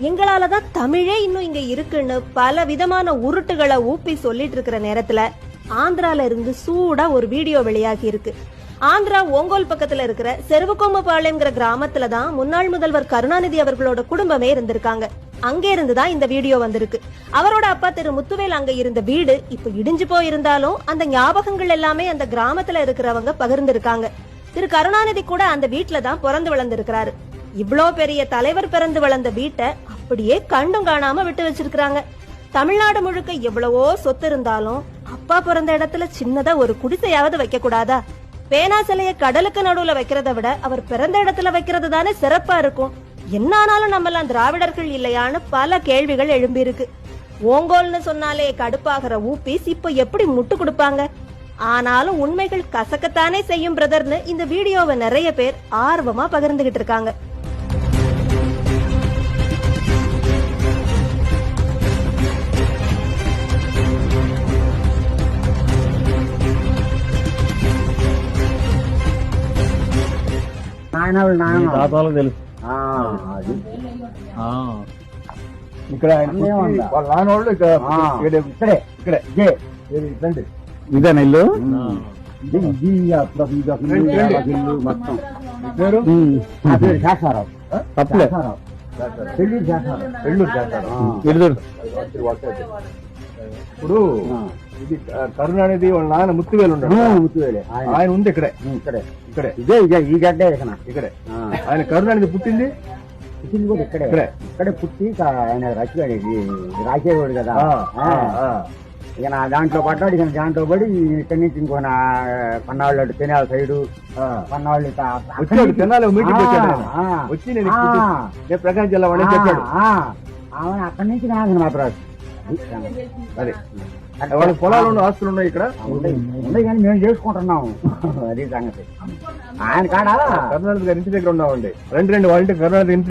எங்களாலதான் தமிழே இன்னும் இங்க இருக்குன்னு பல விதமான உருட்டுகளை ஊப்பி சொல்லிட்டு இருக்கிற நேரத்துல ஆந்திரால இருந்து சூடா ஒரு வீடியோ வெளியாகி இருக்கு. ஆந்திரா ஓங்கோல் பக்கத்துல இருக்கிற செருவகொம்மபாளையம்ங்கிற கிராமத்துலதான் முன்னாள் முதல்வர் கருணாநிதி அவர்களோட குடும்பமே இருந்திருக்காங்க. அங்கே இருந்துதான் இந்த வீடியோ வந்திருக்கு. அவரோட அப்பா திரு முத்துவேல் அங்க இருந்த வீடு இப்ப இடிஞ்சு போயிருந்தாலும் அந்த ஞாபகங்கள் எல்லாமே அந்த கிராமத்துல இருக்கிறவங்க பகிர்ந்திருக்காங்க. திரு கருணாநிதி கூட அந்த வீட்டுல தான் பிறந்து வளர்ந்திருக்கிறாரு. இவ்ளோ பெரிய தலைவர் பிறந்து வளர்ந்த வீட்டை அப்படியே கண்டும் காணாம விட்டு வச்சிருக்காங்க. தமிழ்நாடு முழுக்க எவ்வளவோ சொத்து இருந்தாலும் அப்பா பிறந்த இடத்துல சின்னதா ஒரு குடிசையாவது வைக்க கூடாதா? பேனா சிலைய கடலுக்கு நடுவுல வைக்கிறத விட அவர் பிறந்த இடத்துல வைக்கிறது தானே சிறப்பா இருக்கும். என்ன ஆனாலும் நம்மலாம் திராவிடர்கள் இல்லையான்னு பல கேள்விகள் எழும்பி இருக்கு. ஓங்கோல்னு சொன்னாலே கடுப்பாகிற ஊபிஸ் இப்ப எப்படி முட்டு கொடுப்பாங்க? ஆனாலும் உண்மைகள் கசக்கத்தானே செய்யும் பிரதர்னு இந்த வீடியோவை நிறைய பேர் ஆர்வமா பகிர்ந்துகிட்டு இருக்காங்க. తెలుసు ఇక్కడ నాన్నోళ్ళు ఇక్కడే ఇదేనా ఇల్లు మొత్తం పేరు చేస్తారావు తప్పలే పెళ్ళూరు చేస్తారు పెళ్ళూరు చేస్తారు. ఇప్పుడు ఇది కరుణానిధి వాళ్ళ నాన్న ముత్తువేలు ఉన్నాడు. ముత్తువేలే ఆయన ఉంది ఇక్కడే ఇక్కడే ఇక్కడే ఇదే ఇదే ఈ గడ్డ ఇక్కడే. ఆయన కరుణానిధి పుట్టింది కూడా ఇక్కడే ఇక్కడే పుట్టి ఆయన రాసేవాడు కదా. ఇక నా దాంట్లో పడ్డాడు. ఇక దాంట్లో పడి ఇక్కడి నుంచి ఇంకో కొన్నాళ్ళు తెనాలి సైడు కొన్నాళ్ళు తెనాలి మీటింగ్ వచ్చి నేను ప్రకాశం జిల్లా వాడిని చెప్పాడు. అవును అక్కడి నుంచి నాకు మాత్రం అదే వాళ్ళ పొలాలు ఉన్న ఆస్తులు ఉన్నాయి ఇక్కడ ఉన్నాయి కానీ మేము చేసుకుంటున్నాము. అది సంగతి. ఆయన కాడ కరుణానిధి గారి ఇంటి దగ్గర ఉన్నామండి. రెండు వాళ్ళ ఇంటి కరుణానిధి